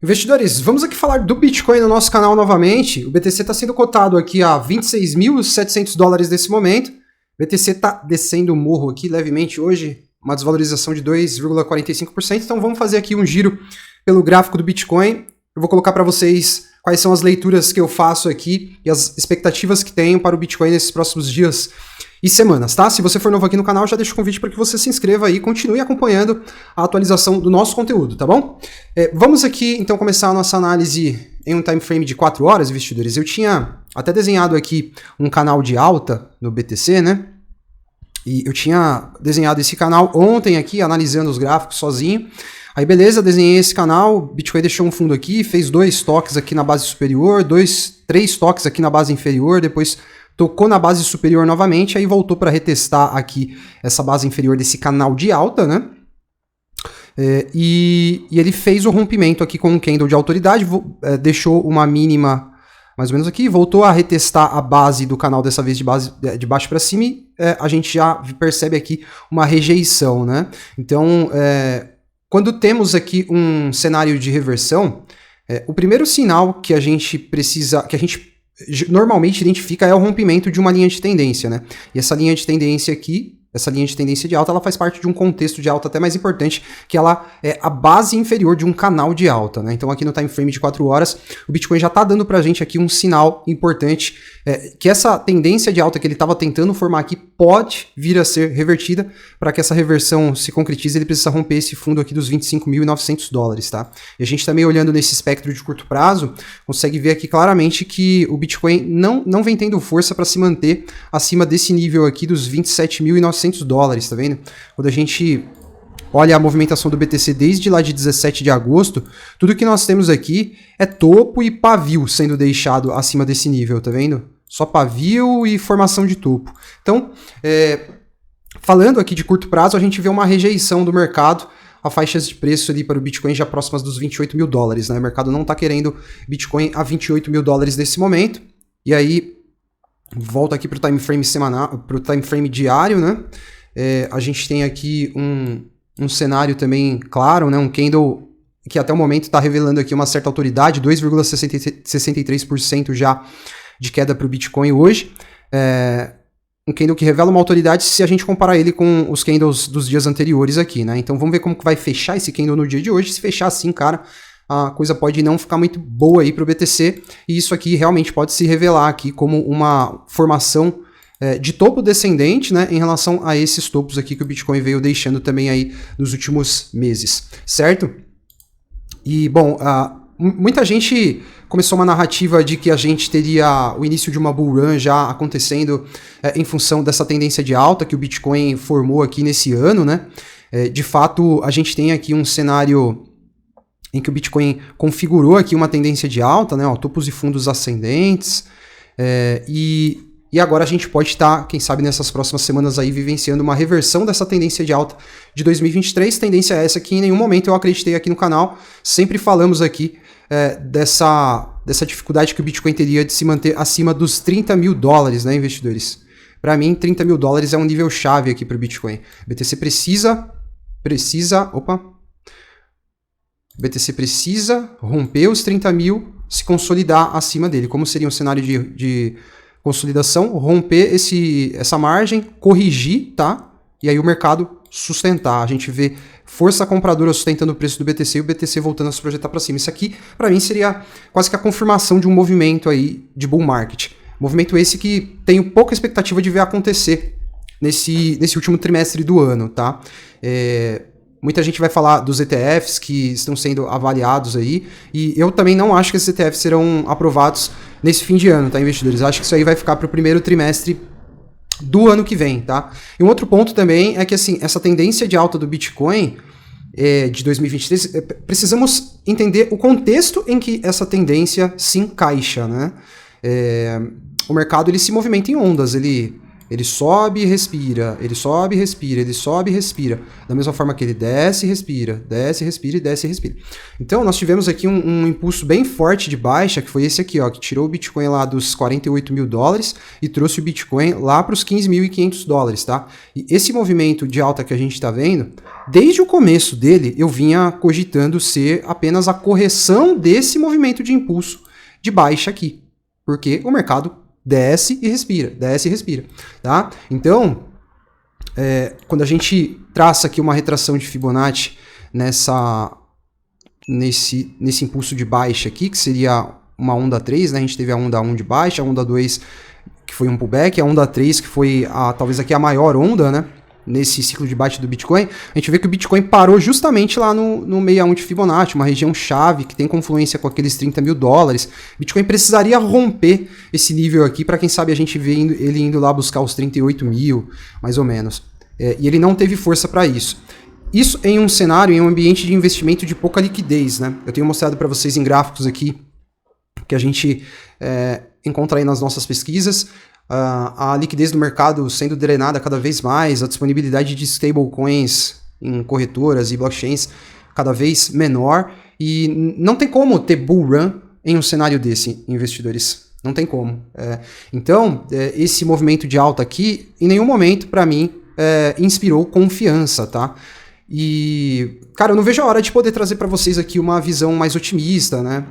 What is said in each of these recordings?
Investidores, vamos aqui falar do Bitcoin no nosso canal novamente. O BTC está sendo cotado aqui a 26.700 dólares nesse momento. O BTC está descendo o morro aqui levemente hoje, uma desvalorização de 2,45%. Então vamos fazer aqui um giro pelo gráfico do Bitcoin. Eu vou colocar para vocês quais são as leituras que eu faço aqui e as expectativas que tenho para o Bitcoin nesses próximos dias e semanas, tá? Se você for novo aqui no canal, já deixo o convite para que você se inscreva aí e continue acompanhando a atualização do nosso conteúdo, tá bom? Vamos aqui, então, começar a nossa análise em um time frame de 4 horas, investidores. Eu tinha até desenhado aqui um canal de alta no BTC, né? E eu tinha desenhado esse canal ontem aqui, analisando os gráficos sozinho. Aí beleza, desenhei esse canal, Bitcoin deixou um fundo aqui, fez 2 toques aqui na base superior, 3 toques aqui na base inferior, depois tocou na base superior novamente, aí voltou para retestar aqui essa base inferior desse canal de alta, né? E ele fez o rompimento aqui com um candle de autoridade, deixou uma mínima mais ou menos aqui, voltou a retestar a base do canal, dessa vez de baixo para cima, e a gente já percebe aqui uma rejeição, né? Então, quando temos aqui um cenário de reversão, o primeiro sinal que a gente precisa, que a gente normalmente identifica é o rompimento de uma linha de tendência, né? E essa linha de tendência aqui, essa linha de tendência de alta, ela faz parte de um contexto de alta até mais importante, que ela é a base inferior de um canal de alta, né? Então aqui no time frame de 4 horas, o Bitcoin já está dando pra gente aqui um sinal importante, que essa tendência de alta que ele estava tentando formar aqui pode vir a ser revertida. Para que essa reversão se concretize, ele precisa romper esse fundo aqui dos 25.900 dólares, tá? E a gente também olhando nesse espectro de curto prazo, consegue ver aqui claramente que o Bitcoin não vem tendo força para se manter acima desse nível aqui dos 27.900 dólares, tá vendo? Quando a gente olha a movimentação do BTC desde lá de 17 de agosto, tudo que nós temos aqui é topo e pavio sendo deixado acima desse nível, tá vendo? Só pavio e formação de topo. Então, falando aqui de curto prazo, a gente vê uma rejeição do mercado a faixas de preço ali para o Bitcoin já próximas dos 28 mil dólares, né? O mercado não está querendo Bitcoin a 28 mil dólares nesse momento. E aí, volta aqui para o time frame semanal, para o time frame diário, né? A gente tem aqui um cenário também claro, né? Um candle que até o momento está revelando aqui uma certa autoridade, 2,63% já de queda para o Bitcoin hoje. Um candle que revela uma autoridade se a gente comparar ele com os candles dos dias anteriores aqui, né? Então vamos ver como que vai fechar esse candle no dia de hoje. Se fechar assim, cara, a coisa pode não ficar muito boa aí para o BTC, e isso aqui realmente pode se revelar aqui como uma formação de topo descendente, né, em relação a esses topos aqui que o Bitcoin veio deixando também aí nos últimos meses, certo? E, bom, muita gente começou uma narrativa de que a gente teria o início de uma bull run já acontecendo em função dessa tendência de alta que o Bitcoin formou aqui nesse ano, né? De fato, a gente tem aqui um cenário em que o Bitcoin configurou aqui uma tendência de alta, né? Ó, topos e fundos ascendentes, e agora a gente pode estar, quem sabe nessas próximas semanas aí, vivenciando uma reversão dessa tendência de alta de 2023, tendência essa que em nenhum momento eu acreditei aqui no canal. Sempre falamos aqui dessa dificuldade que o Bitcoin teria de se manter acima dos 30 mil dólares, né, investidores? Para mim, 30 mil dólares é um nível chave aqui para o Bitcoin. O BTC precisa romper os 30 mil, se consolidar acima dele. Como seria um cenário de consolidação? Romper essa margem, corrigir, tá? E aí o mercado sustentar. A gente vê força compradora sustentando o preço do BTC e o BTC voltando a se projetar para cima. Isso aqui, para mim, seria quase que a confirmação de um movimento aí de bull market. Movimento esse que tenho pouca expectativa de ver acontecer nesse último trimestre do ano, tá? Muita gente vai falar dos ETFs que estão sendo avaliados aí, e eu também não acho que esses ETFs serão aprovados nesse fim de ano, tá, investidores? Acho que isso aí vai ficar para o primeiro trimestre do ano que vem, tá? E um outro ponto também é que, assim, essa tendência de alta do Bitcoin de 2023, precisamos entender o contexto em que essa tendência se encaixa, né? O mercado, ele se movimenta em ondas, ele Ele sobe e respira, ele sobe e respira, ele sobe e respira. Da mesma forma que ele desce e respira, desce, respira e desce e respira. Então, nós tivemos aqui um impulso bem forte de baixa, que foi esse aqui, ó, que tirou o Bitcoin lá dos 48 mil dólares e trouxe o Bitcoin lá para os 15.500 dólares, tá? E esse movimento de alta que a gente está vendo, desde o começo dele, eu vinha cogitando ser apenas a correção desse movimento de impulso de baixa aqui. Porque o mercado desce e respira, tá? Então, quando a gente traça aqui uma retração de Fibonacci nesse impulso de baixa aqui, que seria uma onda 3, né? A gente teve a onda 1 de baixa, a onda 2 que foi um pullback, a onda 3 que foi talvez aqui a maior onda, né? Nesse ciclo de baixa do Bitcoin, a gente vê que o Bitcoin parou justamente lá no 61 de Fibonacci, uma região chave que tem confluência com aqueles 30 mil dólares. Bitcoin precisaria romper esse nível aqui para quem sabe a gente ver ele indo lá buscar os 38 mil, mais ou menos. E ele não teve força para isso. Isso em um cenário, em um ambiente de investimento de pouca liquidez, né? Eu tenho mostrado para vocês em gráficos aqui que a gente encontra aí nas nossas pesquisas. A liquidez do mercado sendo drenada cada vez mais, a disponibilidade de stablecoins em corretoras e blockchains cada vez menor, e não tem como ter bull run em um cenário desse, investidores. Não tem como. Então, esse movimento de alta aqui, em nenhum momento, para mim, inspirou confiança, tá? E, cara, eu não vejo a hora de poder trazer para vocês aqui uma visão mais otimista, né?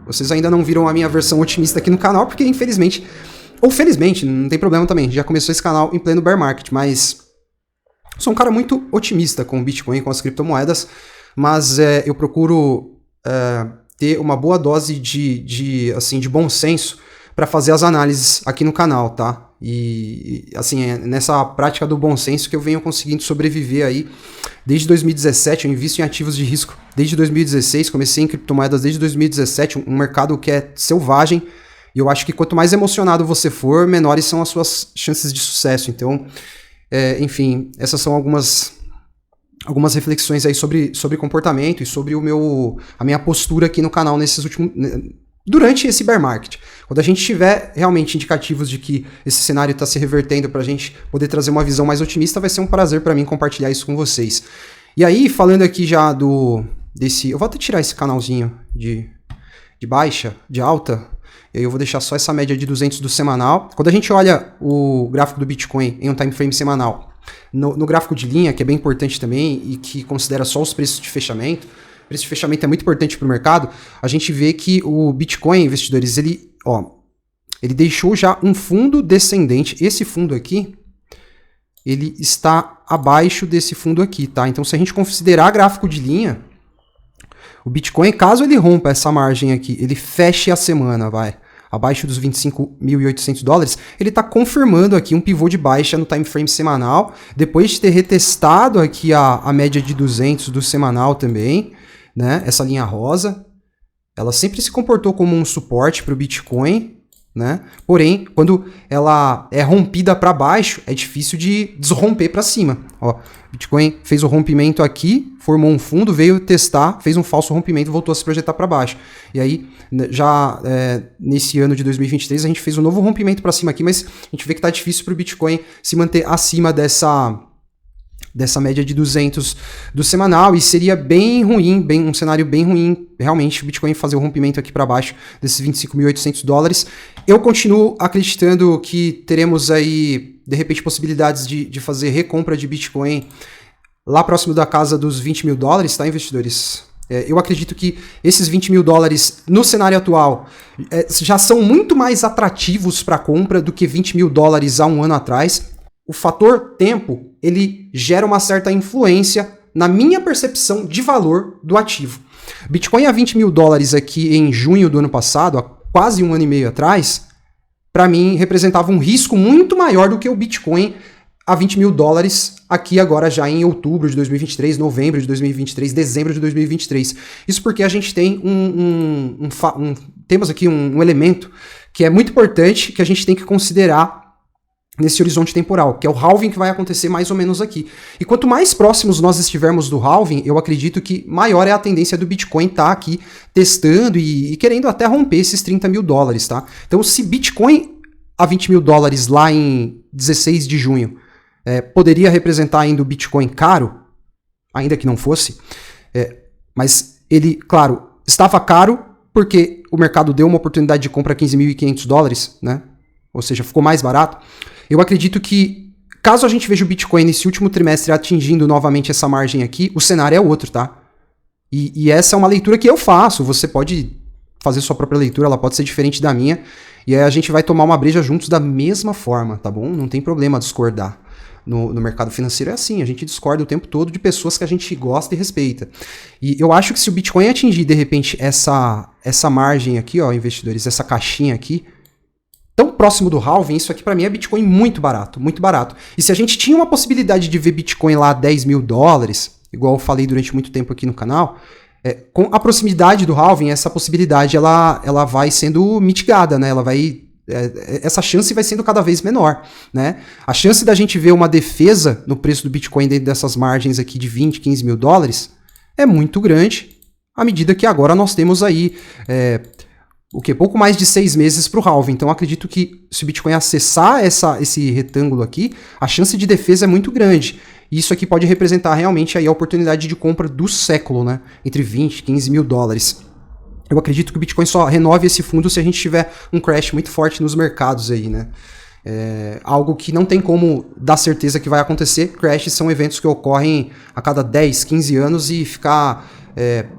Vocês ainda não viram a minha versão otimista aqui no canal, porque, infelizmente, ou felizmente, não tem problema também, já começou esse canal em pleno bear market, mas sou um cara muito otimista com o Bitcoin, com as criptomoedas, mas eu procuro ter uma boa dose de bom senso para fazer as análises aqui no canal, tá? E assim, nessa prática do bom senso que eu venho conseguindo sobreviver aí desde 2017, eu invisto em ativos de risco desde 2016, comecei em criptomoedas desde 2017, um mercado que é selvagem. E eu acho que quanto mais emocionado você for, menores são as suas chances de sucesso. Então, enfim, essas são algumas reflexões aí sobre comportamento e sobre a minha postura aqui no canal durante esse bear market. Quando a gente tiver realmente indicativos de que esse cenário está se revertendo para a gente poder trazer uma visão mais otimista, vai ser um prazer para mim compartilhar isso com vocês. E aí, falando aqui já eu vou até tirar esse canalzinho de baixa, de alta. E aí eu vou deixar só essa média de 200 do semanal. Quando a gente olha o gráfico do Bitcoin em um time frame semanal, no gráfico de linha, que é bem importante também e que considera só os preços de fechamento, o preço de fechamento é muito importante para o mercado, a gente vê que o Bitcoin, investidores, ele deixou já um fundo descendente. Esse fundo aqui, ele está abaixo desse fundo aqui, tá? Então, se a gente considerar gráfico de linha, o Bitcoin, caso ele rompa essa margem aqui, ele feche a semana, abaixo dos 25.800 dólares, ele está confirmando aqui um pivô de baixa no time frame semanal, depois de ter retestado aqui a média de 200 do semanal também, né? Essa linha rosa, ela sempre se comportou como um suporte para o Bitcoin, né? Porém, quando ela é rompida para baixo, é difícil de desromper para cima. Ó, Bitcoin fez o rompimento aqui, formou um fundo, veio testar, fez um falso rompimento e voltou a se projetar para baixo. E aí, já nesse ano de 2023, a gente fez um novo rompimento para cima aqui, mas a gente vê que tá difícil para o Bitcoin se manter acima dessa média de 200 do semanal, e seria bem ruim, um cenário bem ruim, realmente, o Bitcoin fazer o rompimento aqui para baixo desses 25.800 dólares. Eu continuo acreditando que teremos aí, de repente, possibilidades de fazer recompra de Bitcoin lá próximo da casa dos 20 mil dólares, tá, investidores? Eu acredito que esses 20 mil dólares, no cenário atual, já são muito mais atrativos para compra do que 20 mil dólares há um ano atrás. O fator tempo, ele gera uma certa influência na minha percepção de valor do ativo. Bitcoin a 20 mil dólares aqui em junho do ano passado, há quase um ano e meio atrás, para mim representava um risco muito maior do que o Bitcoin a 20 mil dólares aqui agora já em outubro de 2023, novembro de 2023, dezembro de 2023. Isso porque a gente tem temos aqui um elemento que é muito importante, que a gente tem que considerar nesse horizonte temporal, que é o halving que vai acontecer mais ou menos aqui. E quanto mais próximos nós estivermos do halving, eu acredito que maior é a tendência do Bitcoin estar aqui testando e querendo até romper esses 30 mil dólares, tá? Então, se Bitcoin a 20 mil dólares lá em 16 de junho, poderia representar ainda o Bitcoin caro, ainda que não fosse, mas ele, claro, estava caro porque o mercado deu uma oportunidade de compra a $15.500, né? Ou seja, ficou mais barato. Eu acredito que, caso a gente veja o Bitcoin nesse último trimestre atingindo novamente essa margem aqui, o cenário é outro, tá? E essa é uma leitura que eu faço. Você pode fazer sua própria leitura, ela pode ser diferente da minha. E aí a gente vai tomar uma breja juntos da mesma forma, tá bom? Não tem problema discordar. No mercado financeiro é assim, a gente discorda o tempo todo de pessoas que a gente gosta e respeita. E eu acho que se o Bitcoin atingir, de repente, essa margem aqui, ó, investidores, essa caixinha aqui, tão próximo do halving, isso aqui pra mim é Bitcoin muito barato, muito barato. E se a gente tinha uma possibilidade de ver Bitcoin lá a $10.000, igual eu falei durante muito tempo aqui no canal, com a proximidade do halving, essa possibilidade ela vai sendo mitigada, né? Essa chance vai sendo cada vez menor, né? A chance da gente ver uma defesa no preço do Bitcoin dentro dessas margens aqui de 20, 15 mil dólares é muito grande, à medida que agora nós temos aí pouco mais de 6 meses para o halving. Então acredito que se o Bitcoin acessar esse retângulo aqui, a chance de defesa é muito grande. E isso aqui pode representar realmente aí a oportunidade de compra do século, né? Entre 20 e 15 mil dólares. Eu acredito que o Bitcoin só renove esse fundo se a gente tiver um crash muito forte nos mercados aí, né? Algo que não tem como dar certeza que vai acontecer. Crashes são eventos que ocorrem a cada 10, 15 anos e ficar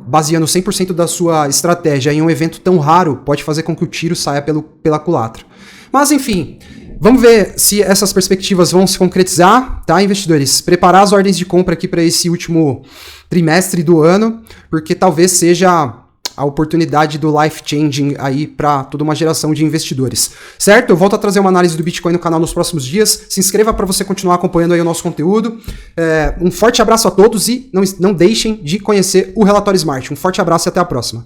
baseando 100% da sua estratégia em um evento tão raro pode fazer com que o tiro saia pela culatra. Mas enfim, vamos ver se essas perspectivas vão se concretizar, tá, investidores? Preparar as ordens de compra aqui para esse último trimestre do ano, porque talvez seja a oportunidade do life changing aí para toda uma geração de investidores, certo? Eu volto a trazer uma análise do Bitcoin no canal nos próximos dias. Se inscreva para você continuar acompanhando aí o nosso conteúdo. Um forte abraço a todos e não deixem de conhecer o Relatório Smart. Um forte abraço e até a próxima.